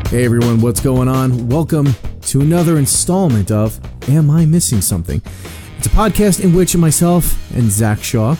Hey everyone, what's going on? Welcome to another installment of Am I Missing Something? It's a podcast in which myself and Zach Shaw,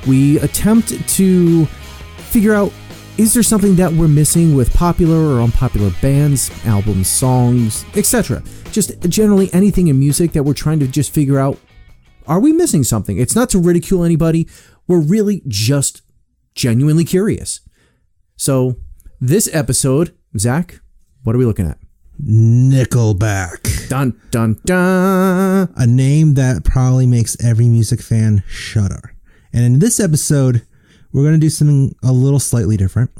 we attempt to figure out, is there something that we're missing with popular or unpopular bands, albums, songs, etc. Just generally anything in music that we're trying to just figure out, are we missing something? It's not to ridicule anybody. We're really just genuinely curious. So this episode, Zach, what are we looking at? Nickelback. Dun, dun, dun. A name that probably makes every music fan shudder. And in this episode, we're going to do something a little slightly different.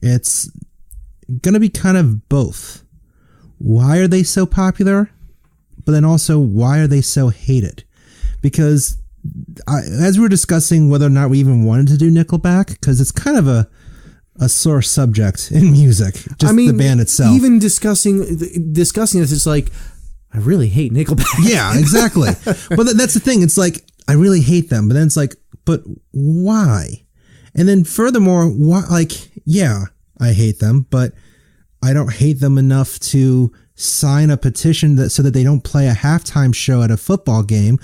It's going to be kind of both. Why are they so popular? But then also, why are they so hated? Because as we were discussing whether or not we even wanted to do Nickelback, because it's kind of a sore subject in music, just the band itself. Even discussing this, it's like, I really hate Nickelback. Yeah, exactly. But that's the thing. It's like, I really hate them. But then it's like, but why? And then furthermore, why? Like, yeah, I hate them, but I don't hate them enough to sign a petition so that they don't play a halftime show at a football game.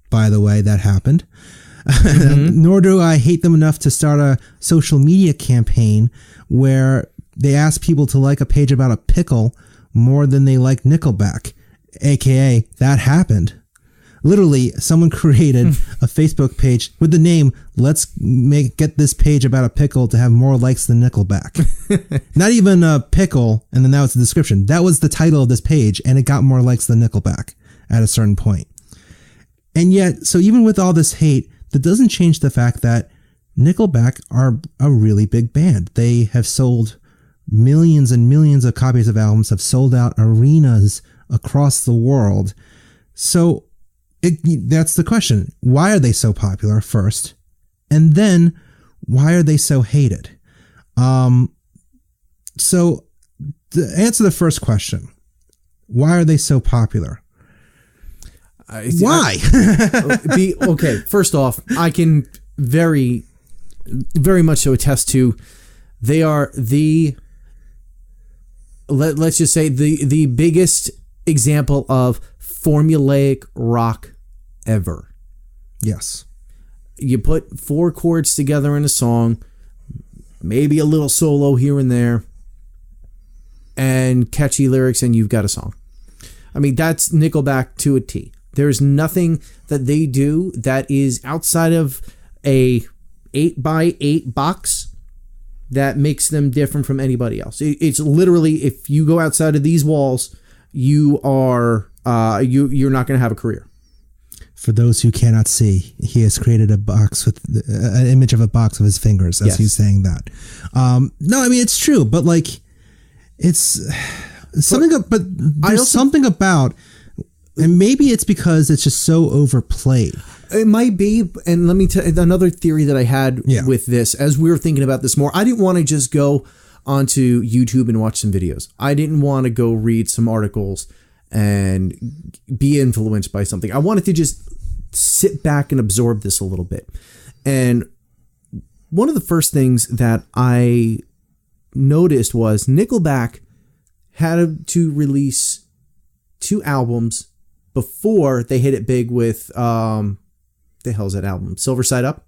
By the way, that happened. Mm-hmm. Nor do I hate them enough to start a social media campaign where they ask people to like a page about a pickle more than they like Nickelback. AKA, that happened. Literally, someone created a Facebook page with the name, let's get this page about a pickle to have more likes than Nickelback. Not even a pickle, and then that was the description. That was the title of this page, and it got more likes than Nickelback at a certain point. And yet, so even with all this hate, that doesn't change the fact that Nickelback are a really big band. They have sold millions and millions of copies of albums, have sold out arenas across the world. So that's the question. Why are they so popular first? And then why are they so hated? So to answer the first question, why are they so popular? Why? Okay, first off, I can very, very much so attest to they are let's just say the biggest example of formulaic rock ever. Yes. You put 4 chords together in a song, maybe a little solo here and there, and catchy lyrics, and you've got a song. I mean, that's Nickelback to a T. There's nothing that they do that is outside of a 8x8 box that makes them different from anybody else. It's literally, if you go outside of these walls, you are you're not going to have a career. For those who cannot see, he has created a box with an image of a box of his fingers as he's saying that. No, I mean, it's true, but like, it's something. But there's something about. And maybe it's because it's just so overplayed. It might be. And let me tell you another theory that I had with this as we were thinking about this more. I didn't want to just go onto YouTube and watch some videos. I didn't want to go read some articles and be influenced by something. I wanted to just sit back and absorb this a little bit. And one of the first things that I noticed was Nickelback had to release 2 albums before they hit it big with, the hell's that album? Silver Side Up?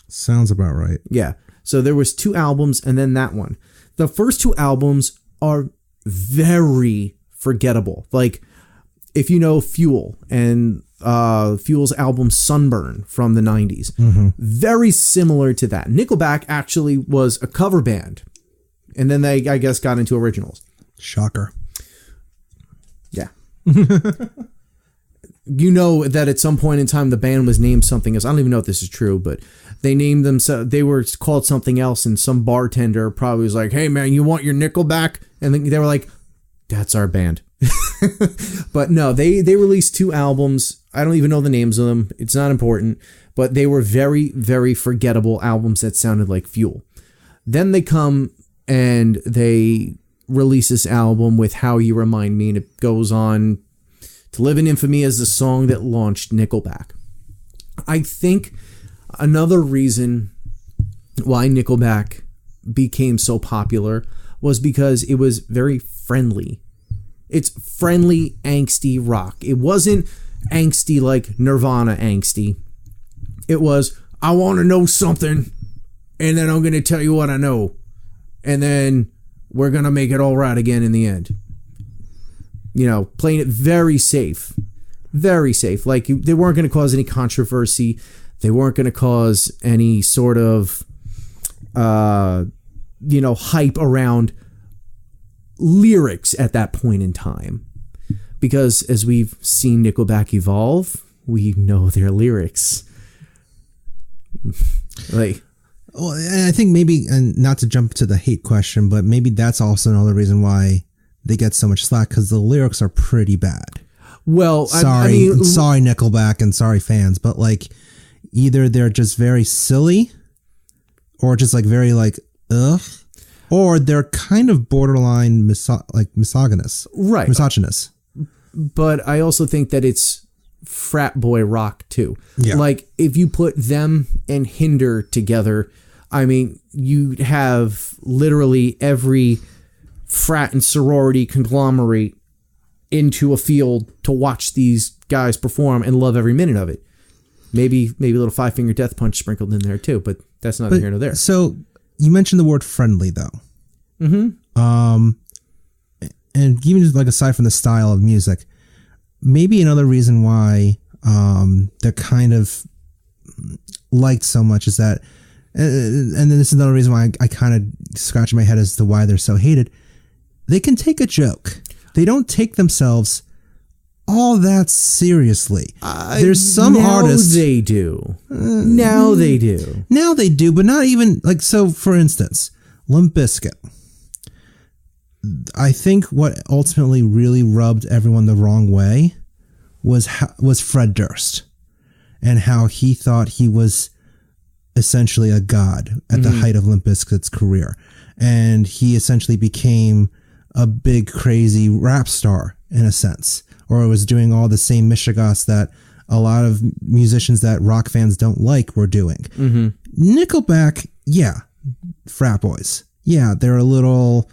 Sounds about right. Yeah. So there was 2 albums and then that one. The first 2 albums are very forgettable. Like, if you know Fuel and Fuel's album Sunburn from the 90s, very similar to that. Nickelback actually was a cover band. And then they, I guess, got into originals. Shocker. Yeah. You know that at some point in time the band was named something else. I don't even know if this is true, but they named themselves. They were called something else, and some bartender probably was like, "Hey man, you want your Nickelback?" And they were like, "That's our band." But no, they released 2 albums. I don't even know the names of them. It's not important, but they were very, very forgettable albums that sounded like Fuel. Then they come and they release this album with How You Remind Me, and it goes on to live in infamy as the song that launched Nickelback. I think another reason why Nickelback became so popular was because it was very friendly. It's friendly, angsty rock. It wasn't angsty like Nirvana angsty. It was, I want to know something, and then I'm going to tell you what I know. And then we're going to make it all right again in the end. You know, playing it very safe. Very safe. Like, they weren't going to cause any controversy. They weren't going to cause any sort of, hype around lyrics at that point in time. Because as we've seen Nickelback evolve, we know their lyrics. Like, well, I think maybe, and not to jump to the hate question, but maybe that's also another reason why they get so much slack, because the lyrics are pretty bad. Well, sorry Nickelback and sorry fans, but like either they're just very silly or just like very like ugh, or they're kind of borderline misogynist. Right. Misogynist. But I also think that it's frat boy rock too. Yeah. Like, if you put them and Hinder together, I mean, you have literally every frat and sorority conglomerate into a field to watch these guys perform and love every minute of it. Maybe a little Five Finger Death Punch sprinkled in there too, but that's neither here nor there. So you mentioned the word friendly though. Mm-hmm. And even just like aside from the style of music, maybe another reason why they're kind of liked so much is that, and then this is another reason why I kind of scratch my head as to why they're so hated. They can take a joke. They don't take themselves all that seriously. There's some artists. They do. Now they do. Now they do, but not even like, so for instance, Limp Bizkit. I think what ultimately really rubbed everyone the wrong way was Fred Durst and how he thought he was essentially a god at the height of Limp Bizkit's career. And he essentially became a big, crazy rap star in a sense, or was doing all the same mishigas that a lot of musicians that rock fans don't like were doing. Mm-hmm. Nickelback, yeah, frat boys. Yeah, they're a little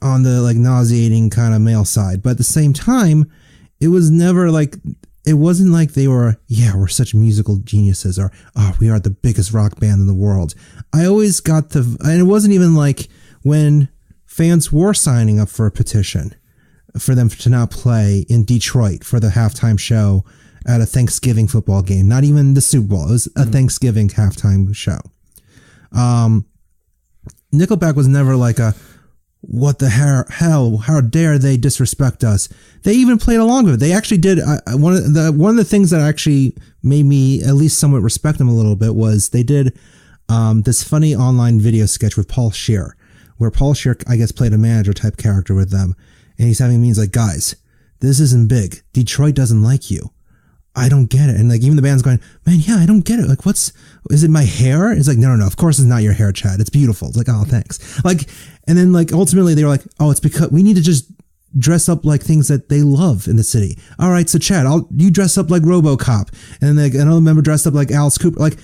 on the like nauseating kind of male side, but at the same time, it was never like, it wasn't like they were, yeah, we're such musical geniuses, or, oh, we are the biggest rock band in the world. I always got to, and it wasn't even like when fans were signing up for a petition for them to not play in Detroit for the halftime show at a Thanksgiving football game, not even the Super Bowl. It was a Thanksgiving halftime show. Nickelback was never like a, what the hell, how dare they disrespect us? They even played along with it. They actually did. One of the things that actually made me at least somewhat respect them a little bit was they did this funny online video sketch with Paul Scheer, where Paul Scheer, I guess, played a manager type character with them. And he's having means like, guys, this isn't big. Detroit doesn't like you. I don't get it. And like, even the band's going, man, yeah, I don't get it. Like, is it my hair? It's like, no. Of course it's not your hair, Chad. It's beautiful. It's like, oh, thanks. Like, and then like, ultimately they were like, oh, it's because we need to just dress up like things that they love in the city. All right. So Chad, you dress up like RoboCop. And then like, another member dressed up like Alice Cooper. Like,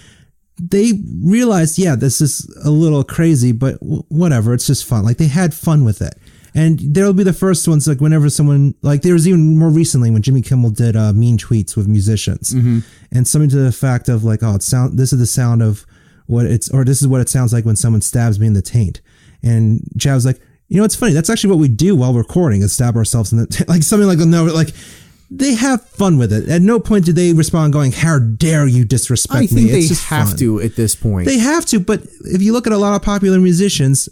they realized, yeah, this is a little crazy, but whatever. It's just fun. Like, they had fun with it. And they'll be the first ones, like, whenever someone, like, there was even more recently when Jimmy Kimmel did mean tweets with musicians. Mm-hmm. And something to the fact of, like, oh, this is the sound of what this is what it sounds like when someone stabs me in the taint. And Chad was like, you know, it's funny. That's actually what we do while recording, is stab ourselves in the like, something like, no, like, they have fun with it. At no point did they respond going, how dare you disrespect me? I think it's they have to at this point. They have to, but if you look at a lot of popular musicians,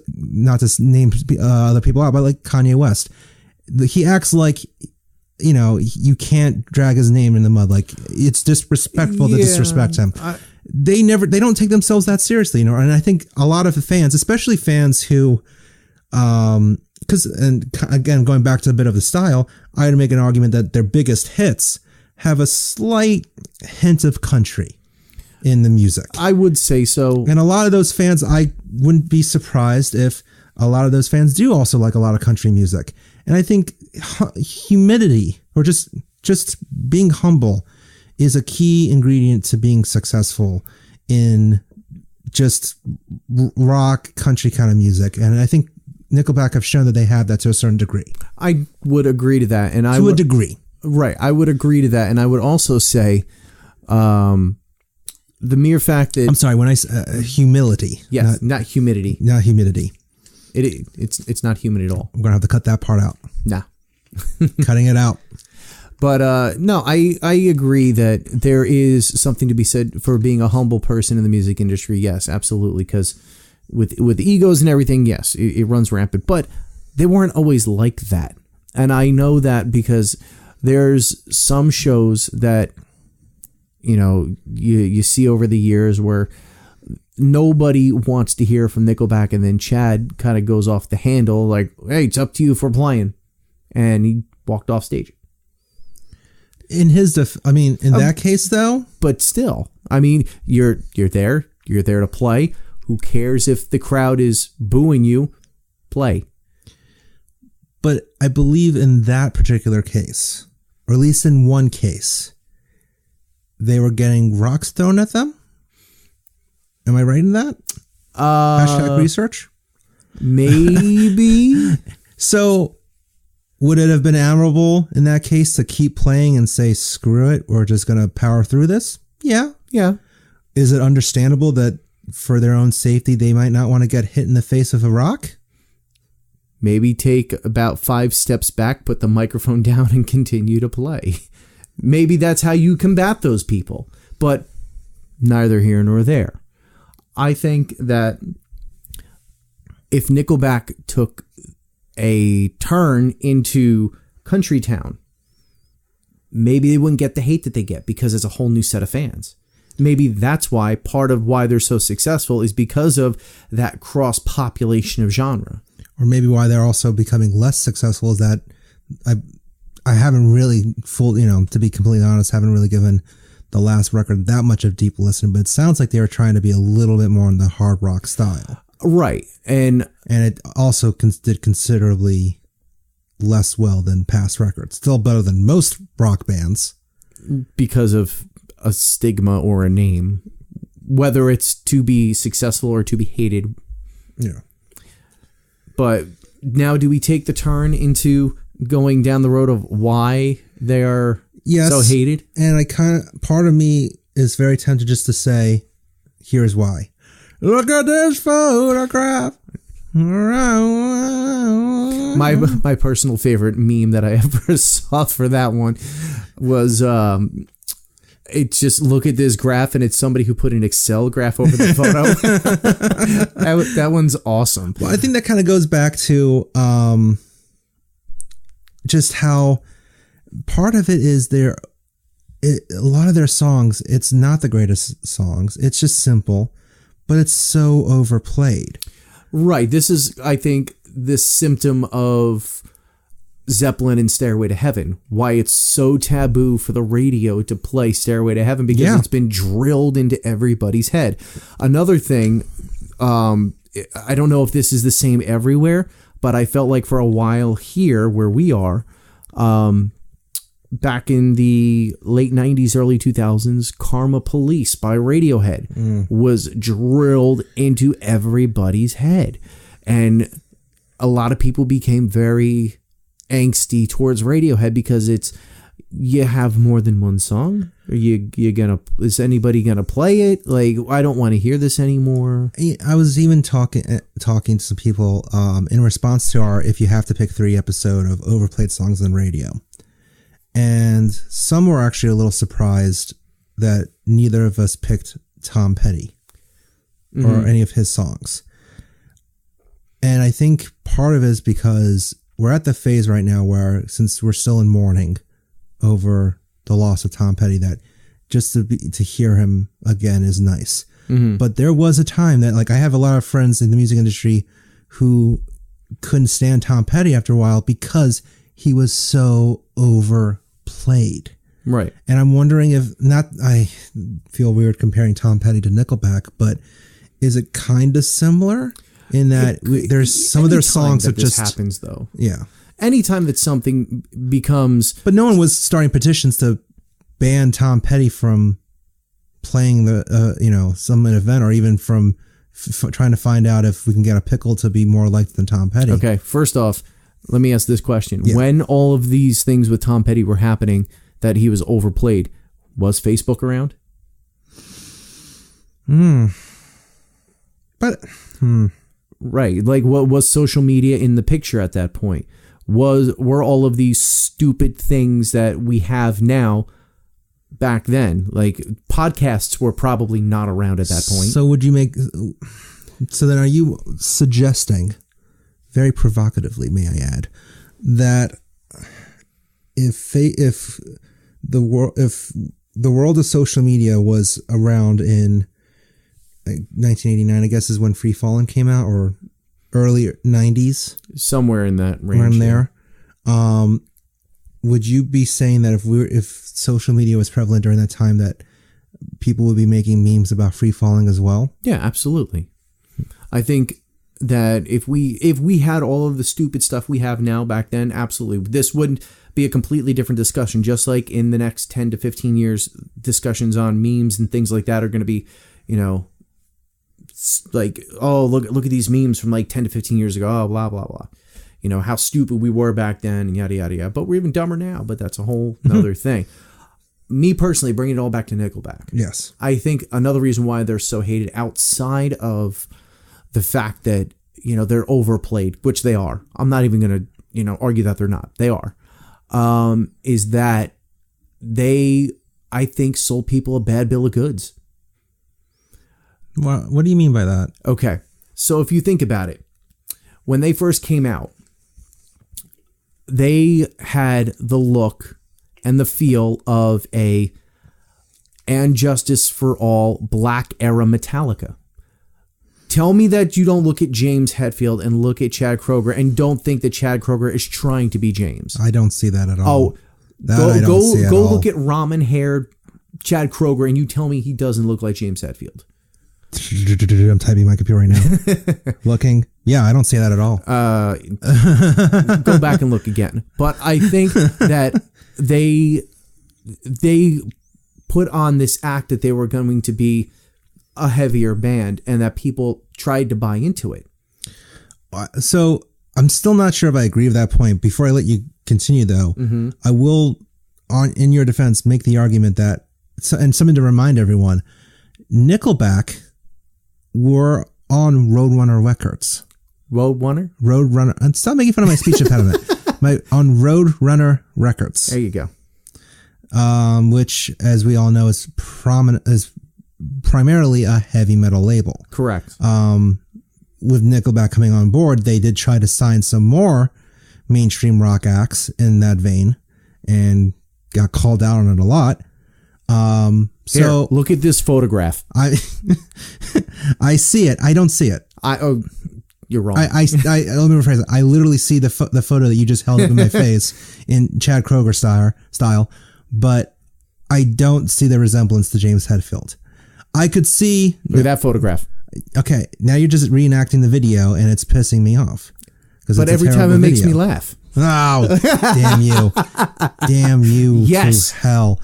not to name other people out, but like Kanye West, he acts like, you know, you can't drag his name in the mud. Like, it's disrespectful to disrespect him. They don't take themselves that seriously, you know. And I think a lot of the fans, especially fans who, because, and again, going back to a bit of the style, I would make an argument that their biggest hits have a slight hint of country in the music. I would say so. And a lot of those fans, I wouldn't be surprised if a lot of those fans do also like a lot of country music. And I think humility, or just being humble, is a key ingredient to being successful in just rock country kind of music. And I think Nickelback have shown that they have that to a certain degree. I would agree to that, and to a degree, right? I would agree to that, and I would also say, the mere fact that I'm sorry when I say humility, yes, not humidity, not humidity. It's not humid at all. I'm gonna have to cut that part out. Nah, cutting it out. But no, I agree that there is something to be said for being a humble person in the music industry. Yes, absolutely, because with egos and everything, yes, it runs rampant. But they weren't always like that, and I know that because there's some shows that you see over the years where nobody wants to hear from Nickelback, and then Chad kind of goes off the handle like, "Hey, it's up to you for playing," and he walked off stage. In his that case though, but still, I mean, you're there to play. Who cares if the crowd is booing you? Play. But I believe in that particular case, or at least in one case, they were getting rocks thrown at them. Am I right in that? Hashtag research? Maybe. So would it have been admirable in that case to keep playing and say, screw it, we're just going to power through this? Yeah. Yeah. Is it understandable that for their own safety, they might not want to get hit in the face with a rock? Maybe take about 5 steps back, put the microphone down, and continue to play. Maybe that's how you combat those people. But neither here nor there. I think that if Nickelback took a turn into Country Town, maybe they wouldn't get the hate that they get because it's a whole new set of fans. Maybe that's why part of why they're so successful is because of that cross population of genre. Or maybe why they're also becoming less successful is that I haven't really to be completely honest, haven't really given the last record that much of deep listen, but it sounds like they were trying to be a little bit more in the hard rock style. Right. And it also did considerably less well than past records. Still better than most rock bands. Because of a stigma or a name, whether it's to be successful or to be hated. Yeah. But now do we take the turn into going down the road of why they are so hated? And part of me is very tempted just to say, here's why. Look at this photograph. My personal favorite meme that I ever saw for that one was it's just look at this graph and it's somebody who put an Excel graph over the photo. that one's awesome. Well, I think that kind of goes back to just how part of it is a lot of their songs, it's not the greatest songs. It's just simple, but it's so overplayed. Right. This is, I think, this symptom of Zeppelin and Stairway to Heaven. Why it's so taboo for the radio to play Stairway to Heaven, because it's been drilled into everybody's head. Another thing, I don't know if this is the same everywhere, but I felt like for a while here where we are, back in the late 90s, early 2000s, Karma Police by Radiohead was drilled into everybody's head. And a lot of people became very angsty towards Radiohead because you have more than one song. Is anybody gonna play it? Like, I don't want to hear this anymore. I was even talking to some people in response to our "If You Have to Pick 3" episode of overplayed songs on radio. And some were actually a little surprised that neither of us picked Tom Petty or any of his songs. And I think part of it is because we're at the phase right now where, since we're still in mourning over the loss of Tom Petty, that just to hear him again is nice. Mm-hmm. But there was a time that, like, I have a lot of friends in the music industry who couldn't stand Tom Petty after a while because he was so overplayed. Right. And I'm wondering I feel weird comparing Tom Petty to Nickelback, but is it kind of similar in that there's some of their songs that just happens though. Yeah. Anytime that something becomes, but no one was starting petitions to ban Tom Petty from playing some event or even from trying to find out if we can get a pickle to be more liked than Tom Petty. Okay, first off, let me ask this question. Yeah. When all of these things with Tom Petty were happening, that he was overplayed, was Facebook around? Right. Like, what was social media in the picture at that point? Were all of these stupid things that we have now back then? Like, podcasts were probably not around at that point. So then are you suggesting, very provocatively may I add, that if the world of social media was around in 1989, I guess is when Free Fallin' came out, or early 90s, somewhere in that range, around there. Would you be saying that if social media was prevalent during that time, that people would be making memes about Free Falling as well? Yeah, absolutely. I think that if we had all of the stupid stuff we have now back then, absolutely, this wouldn't be a completely different discussion. Just like in the next 10 to 15 years, discussions on memes and things like that are going to be, like, oh, look at these memes from like 10 to 15 years ago. Oh, blah, blah, blah. How stupid we were back then and yada, yada, yada. But we're even dumber now, but that's a whole nother thing. Me personally, bringing it all back to Nickelback. Yes. I think another reason why they're so hated, outside of the fact that, they're overplayed, which they are. I'm not even going to, argue that they're not. They are. Is that they, I think, sold people a bad bill of goods. What do you mean by that? Okay. So if you think about it, when they first came out, they had the look and the feel of a And Justice for All Black era Metallica. Tell me that you don't look at James Hetfield and look at Chad Kroeger and don't think that Chad Kroeger is trying to be James. I don't see that at all. Go look at ramen haired Chad Kroeger and you tell me he doesn't look like James Hetfield. I'm typing my computer right now. Looking. Yeah, I don't see that at all. Go back and look again. But I think that they put on this act that they were going to be a heavier band and that people tried to buy into it. So I'm still not sure if I agree with that point. Before I let you continue, though, I will, in your defense, make the argument that, and something to remind everyone, Nickelback were on Roadrunner Records. Roadrunner? And stop making fun of my speech impediment. On Roadrunner Records. There you go. Which, as we all know, is primarily a heavy metal label. Correct. With Nickelback coming on board, they did try to sign some more mainstream rock acts in that vein and got called out on it a lot. Here, look at this photograph. I see it. I don't see it. You're wrong. Let me rephrase it. I literally see the photo that you just held up in my face in Chad Kroeger style, but I don't see the resemblance to James Hetfield. I could see. Look at that photograph. Okay, now you're just reenacting the video, and it's pissing me off. But every time it makes me laugh. Oh, damn you! Damn you! Yes. To hell.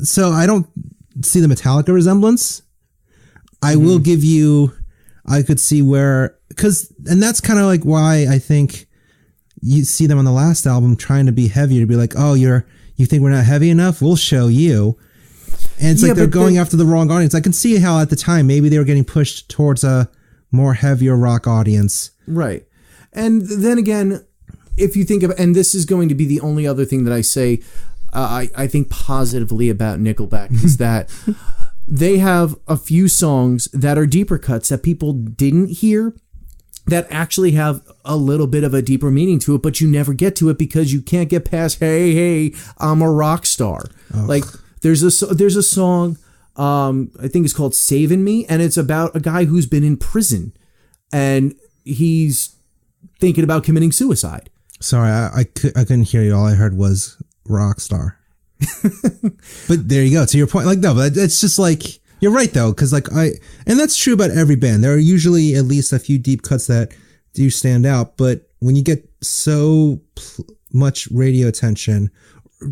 So I don't see the Metallica resemblance. I will give you. I could see where, and that's kind of like why I think you see them on the last album trying to be heavier, to be like, oh, you think we're not heavy enough? We'll show you. And it's like they're going after the wrong audience. I can see how at the time maybe they were getting pushed towards a more heavier rock audience. Right. And then again, if you think of, and this is going to be the only other thing that I say, I think positively about Nickelback is that they have a few songs that are deeper cuts that people didn't hear that actually have a little bit of a deeper meaning to it, but you never get to it because you can't get past, hey, I'm a rock star. Oh. Like there's a song, I think it's called Savin' Me, and it's about a guy who's been in prison and he's thinking about committing suicide. Sorry, I couldn't hear you. All I heard was rock star. But there you go. To your point, like, no, but it's just like, you're right though. Cause like and that's true about every band. There are usually at least a few deep cuts that do stand out. But when you get so much radio attention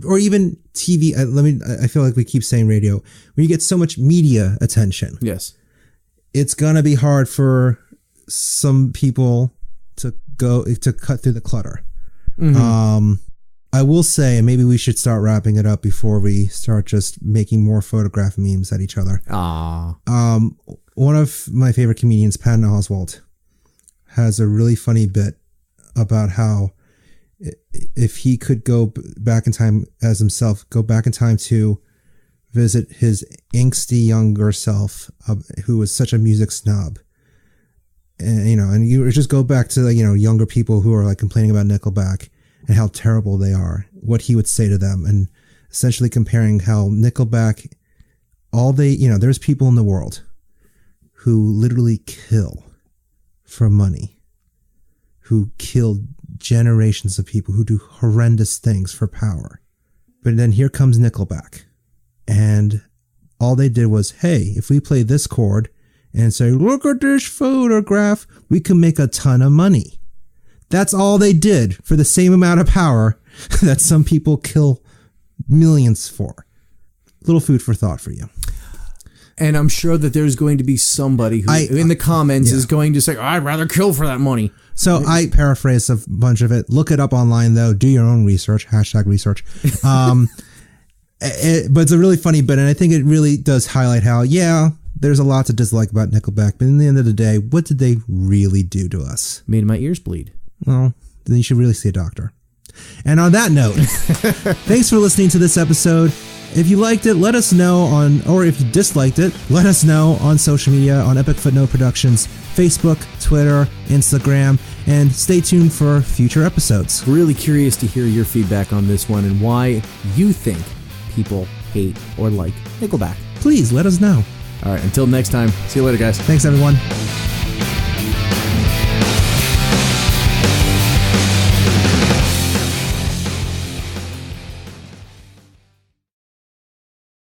or even TV, I feel like we keep saying radio, when you get so much media attention. Yes. it's gonna be hard for some people to cut through the clutter. I will say, and maybe we should start wrapping it up before we start just making more photograph memes at each other. One of my favorite comedians, Patton Oswalt, has a really funny bit about how if he could go back in time as himself, go back in time to visit his angsty younger self, who was such a music snob. And, and you just go back to, younger people who are like complaining about Nickelback and how terrible they are, what he would say to them, and essentially comparing how Nickelback, there's people in the world who literally kill for money, who kill generations of people, who do horrendous things for power. But then here comes Nickelback, and all they did was, hey, if we play this chord and say, look at this photograph, we can make a ton of money. That's all they did for the same amount of power that some people kill millions for. Little food for thought for you. And I'm sure that there's going to be somebody who in the comments is going to say, I'd rather kill for that money. So I paraphrase a bunch of it. Look it up online, though. Do your own research. #research. But it's a really funny bit, and I think it really does highlight how, there's a lot to dislike about Nickelback, but in the end of the day, what did they really do to us? Made my ears bleed. Well, then you should really see a doctor. And on that note, thanks for listening to this episode. If you liked it, let us know or if you disliked it, let us know on social media, on Epic Footnote Productions, Facebook, Twitter, Instagram, and stay tuned for future episodes. Really curious to hear your feedback on this one and why you think people hate or like Nickelback. Please let us know. All right, until next time, see you later, guys. Thanks, everyone.